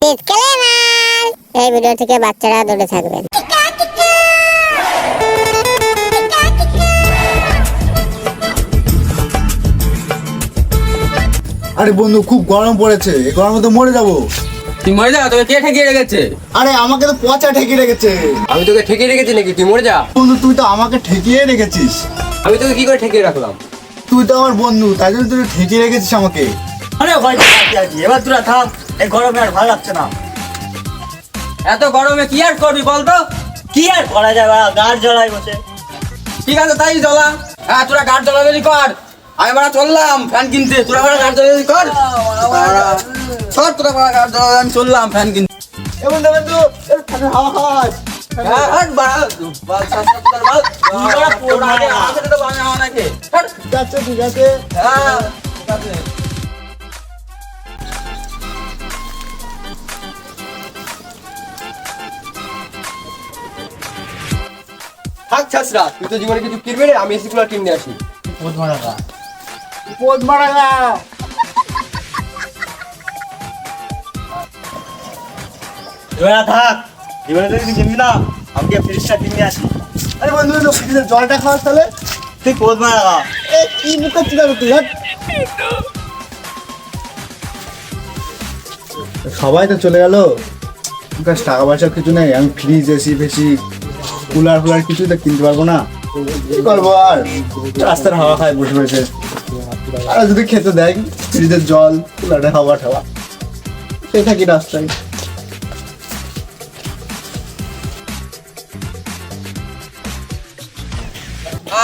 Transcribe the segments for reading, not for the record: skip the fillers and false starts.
এই ভিডিও থেকে বাচ্চারা দূরে থাকবেন। আরে বন্ধু খুব গরম পড়েছে, এই গরমে তো মরে যাবো। তুই মরে যা, তোকে কে ঠেকিয়ে রেখেছে? আরে আমাকে তো পচা ঠেকিয়ে রেখেছে। আমি তোকে ঠেকিয়ে রেখেছি নাকি? তুই মরে যা। বন্ধু তুই তো আমাকে ঠেকিয়ে রেখেছিস। আমি তোকে কি করে ঠেকিয়ে রাখলাম? তুই তো আমার বন্ধু, তাই জন্য তুই ঠেকিয়ে রেখেছিস আমাকে। আরে ভাই এবার তোরা থাম, এই গরমে আর ভালো লাগছে না। এত গরমে কি আর করবি বলতো? কি আর করা যায়, গাড় জ্বলাই বসে। ঠিক আছে তাই জ্বলা। হ্যাঁ তোরা গাড় জ্বলাবি কর, আমি বাড়া চললাম ফ্যান কিনতে। তোরা বাড়া গাড় জ্বলাবি কর, সব তোরা বাড়া গাড় জ্বলাবি, আমি চললাম ফ্যান কিনতে। এ বন্ধু বন্ধু হাওয়া খাস। হ্যাঁ হাট বাড়া, বাল শাসন কর বাল। তোরা আগে আমার সাথে তো বানা হওয়া নাকি? হাট। ঠিক আছে ঠিক আছে। হ্যাঁ ঠিক আছে। থাক ছাসরা, তুই তো জীবনে কিছু কিনবি না, আমি এসি কুলার কিনে আসি। পোদ মারা গা, পোদ মারা গা। তোরা থাক, জীবনে তো কিছু কিনবি না, আমি গিয়ে ফ্রিজটা কিনে আসি। আরে বন্ধু ফ্রিজের জলটা খাওয়াস তাহলে। তুই কোদ মারা গা। এ কি মুখে চিন্তা করতে যাক। সবাই তো চলে গেল, কাছে টাকা পয়সা কিছু নেই। আমি ফ্রিজ এসি ফেসি কুলার ফুলার কিছুই তো কিনতে পারবো না। কি করবো আর, রাস্তার হাওয়া খায় বসে বসে। আর যদি খেতে দেয় ফ্রিজের জল কুলারের হাওয়া ঠাওয়া, সে থাকি রাস্তায়।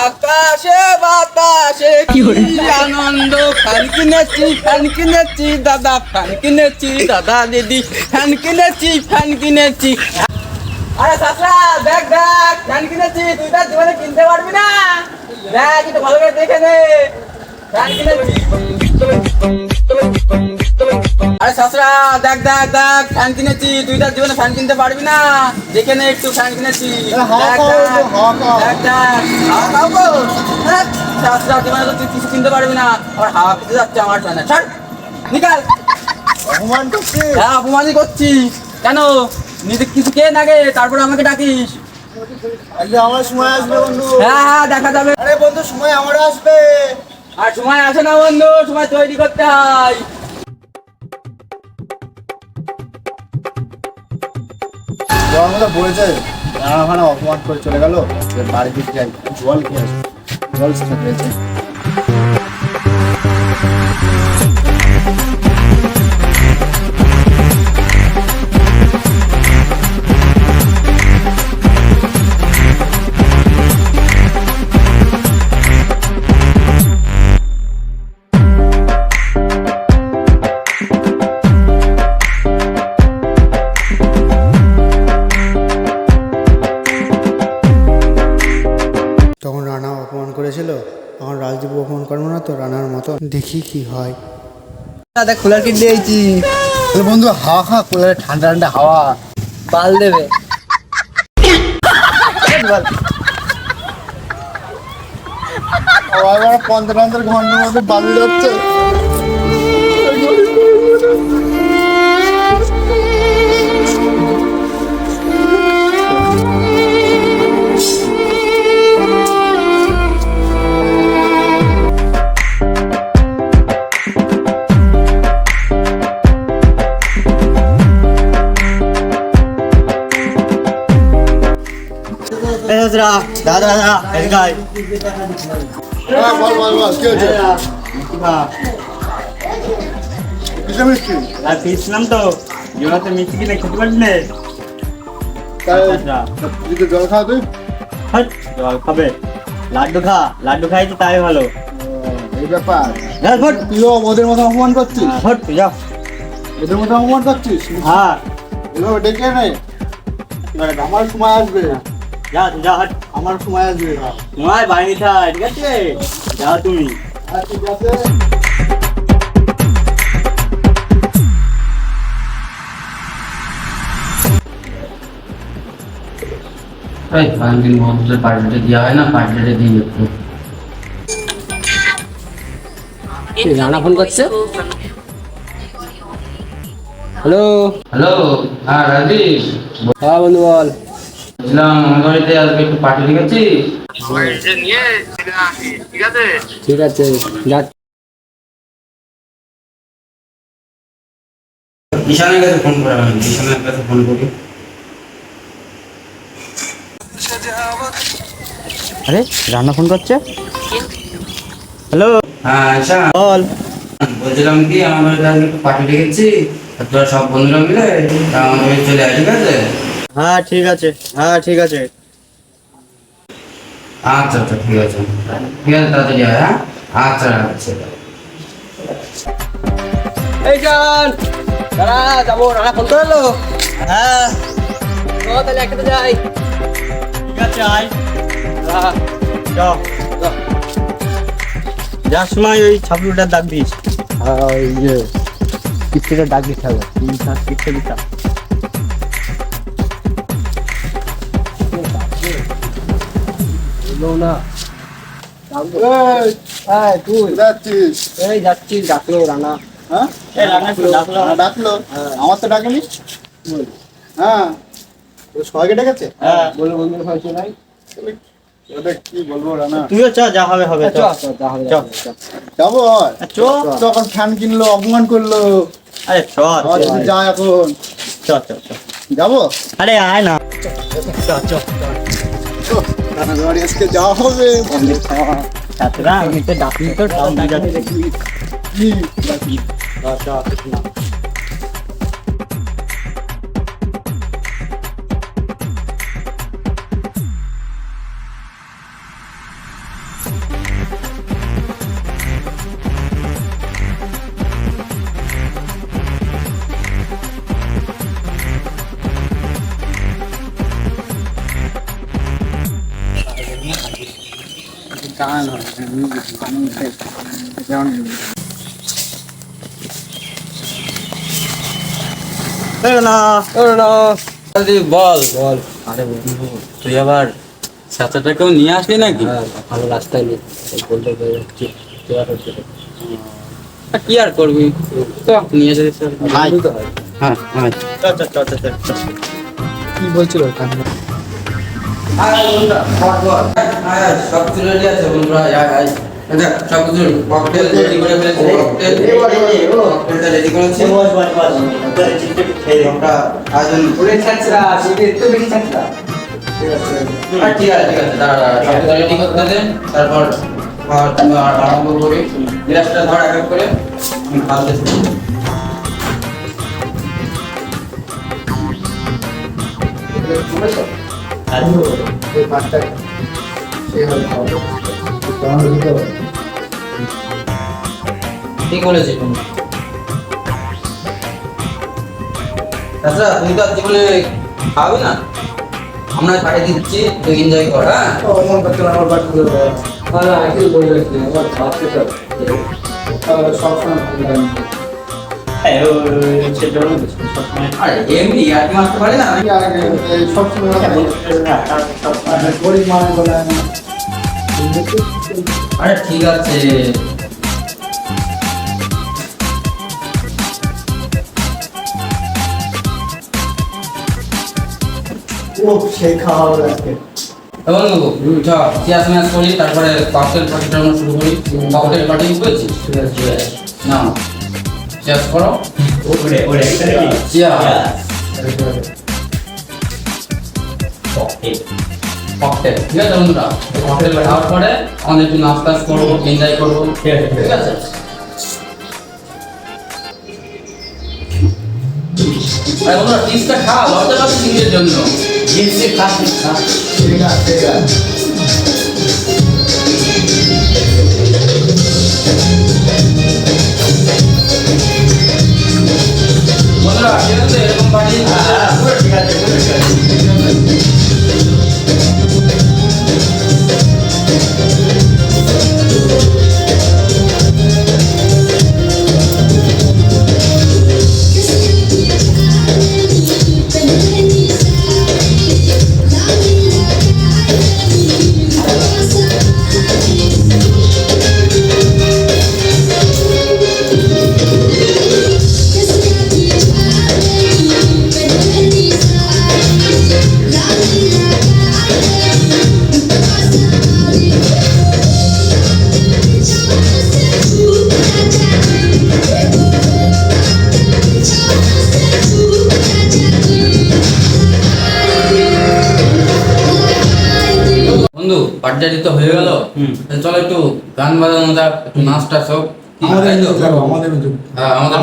আকাশে বাতাসে কি আনন্দ, ফ্যান কিনেছি দাদা, ফ্যান কিনেছি দাদা, দিদি ফ্যান কিনেছি। আরে চাচা দেখ দেখ, ফ্যান কিনেছি। তুই তার জীবনে কিনতে পারবি না, দেখ একটু ভালো করে দেখে নে। ফ্যান কিনেছি। আরে চাচা দেখ দেখ দেখ, ফ্যান কিনেছি। তুই তার জীবনে ফ্যান কিনতে পারবি না, দেখে নে একটু। ফ্যান কিনেছি, দেখ দেখ দেখ দেখ। হাওয়া খাবো? হ্যাঁ চাচা জীবনে তো তুই কিছু কিনতে পারবি না, আবার হাওয়া খেতে যাচ্ছে আমার ফ্যানে। ছাড় নিকাল। অপমান করছে। হ্যাঁ অপমানই করছি। কেন নিজে কিছু কে নাগে তারপরে আমাকে ডাকিস? একদিন আমার সময় আসবে বন্ধু। হ্যাঁ হ্যাঁ দেখা যাবে। আরে বন্ধু সময় আমারও আসবে। আর সময় আসে না বন্ধু, সময় তৈরি করতে হয়। গরমটা পড়েছে, ওখানে অপমান করে চলে গেল। বাড়ি দিকে যাই, জল খেয়ে আসি, জল খেতে হয়েছে। তখন রানা অপমান করেছিল, তখন রাজদীপ অপমান করবো না তো রানার মতো, দেখি কি হয়। দাদা খোলা কিনে দিয়েছি। বন্ধু হাওয়া খা, কুলারে ঠান্ডা ঠান্ডা হাওয়া বাল দেবে। আবার 15 ঘন্টার মধ্যে বালু যাচ্ছে। দাদা দাদা এদিকে আয়। বল বল বল, কি হয়েছে? কিসের মিষ্টি? আর পেয়েছিলাম তো, জোড়াতে মিষ্টি কিনে খেতে পারবি না? তুই জল খাওয়া তুই? হট, জল খাবে? লাড্ডু খাই তো তাই ভালো। এই ব্যাপার, যা হট, তুইও ওদের মতো অপমান করছিস। হট তুই যা। ওদের মতো অপমান করছিস। হ্যাঁ এভাবে ডেকে নে, আমার সময় আসবে। যা তুই যা, হট। আমার সময় আসবে। তোমার বাড়ি থাক, ঠিক আছে? যাও তুমি। ঠিক আছে। বন্ধুদের পার্টিতে দেওয়া হয় না, পার্টিতে দিই একটু। রানা ফোন করছে। হ্যালো। হ্যালো, হ্যাঁ রাজদীপ। হ্যাঁ বন্ধু বল। বলছিলাম আমার বাড়িতে আজকে একটু পার্টি রেখেছি। ঠিক আছে যা। ঈশানের কাছে ফোন করে, আমি ঈশানের কাছে ফোন করি। আরে রান্না ফোন করছে। হ্যালো। হ্যাঁ ঈশান বল। বলছিলাম কি আমার বাড়িতে আজকে একটু পার্টি রেখেছি, তোরা সব বন্ধুরা মিলে আমার বাড়ি চলে আয়, ঠিক আছে? হ্যাঁ ঠিক আছে, হ্যাঁ ঠিক আছে। আচ্ছা আচ্ছা ঠিক আছে, ঠিক আছে তাড়াতাড়ি আয়। হ্যাঁ আচ্ছা আচ্ছা। এই জান দাঁড়া, যাবো। রান্না ফোন করলো। হ্যাঁ ও তাহলে একসাথে যাই। ঠিক আছে আয়। হ্যাঁ যাও যার সময় ওই ছাপলুটার ডাক দিস। ওই যে কিস্তিটা ডাক দিতে হবে। কিচ্ছে দিতা বললো না। তুই যাচ্ছিস? এই যাচ্ছি, ডাকলো রান্না। হ্যাঁ এই রান্না একটু ডাকলো। ডাকলো, আমার তো ডাকেনি। হ্যাঁ তো সবাইকে ডেকেছে। হ্যাঁ বললো বন্ধু হয়েছে নাই। ওটা কি বলবো রানা, তুইও চ, যা হবে হবে চ। যাবো। চ তখন ফ্যান কিনলো, অপমান করলো। আরে চ আবার যদি যায় এখন চ চ চ। যাবো। আরে আয় না। চ চ রানার বাড়ি আজকে যাওয়া হবে। ছাত্রা আমি তো ডাকি তো টাউন যাচ্ছে। কি? গান হয়, যেমন না বল বল। আরে বন্ধু তুই আবার চাচাটাকেও নিয়ে আসলি নাকি? ভালো রাস্তায় নেই বলতে যাচ্ছি। কি আর করবি, তো নিয়ে যেতে হ্যাঁ হ্যাঁ। চ চ চ চ চ। কি বলছিল? সব কিছু রেডি আছে বন্ধুরা, সব কিছু ককটেল রেডি করে ফেলেছি। ককটেলটা রেডি করেছি। বস বস বস। তোর চিপটে খেয়ে আমরা আয়োজন করে ছাড়ছিলা, একটু বেশি ছাড়ছিলা। ঠিক আছে ঠিক আছে, দাঁড়া দাঁড়া, সব কিছু রেডি করতে দে, তারপর আরম্ভ করি। গ্লাসটা ধর এক এক করে, আমি খাওয়াতে শুরু করি। ঠিক বলেছি তুমি। আচ্ছা তুই তো জীবনে খাবি না, আমরা পাঠিয়ে দিচ্ছি, তুই এনজয় কর। হ্যাঁ আরে এমনি আর কি মারতে পারি না। আরে ঠিক আছে, সেই খাওয়া হবে আজকে। এবং চেয়ার ম্যাচ করি, তারপরে ককটেল পার্টিটা আমরা শুরু করি। ককটেল পার্টি বুঝেছিস? না চেয়ার করো। ওরে ওরে চেয়ার ককটেল, ঠিক আছে বন্ধুরা? ককটেল খাওয়ার পরে আমাদের একটু নাস্তা করবো, এনজয় করবো, ঠিক আছে? আরে বন্ধুরা টিপসটা খা, লজ্জা পাচ্ছি নিজের জন্য। জিনিসে খাচ্ছিস খা। ঠিক আছে ঠিক আছে। বন্ধুরা ঠিক আছে, এরকম পার্টি ঠিক আছে ঠিক আছে। পাটজারি তো হয়ে গেল, চলো একটু গান বাজানো যাক, একটু নাচটা সব তাই তো? হ্যাঁ, আমাদের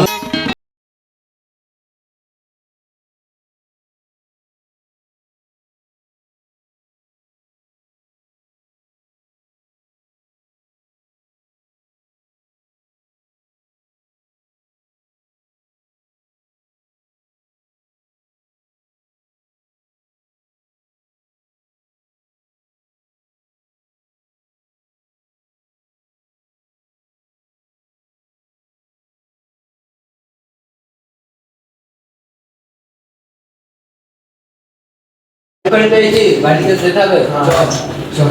পেয়েছি, বাড়িতে যেতে হবে। আচ্ছা,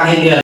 আগে দিয়ে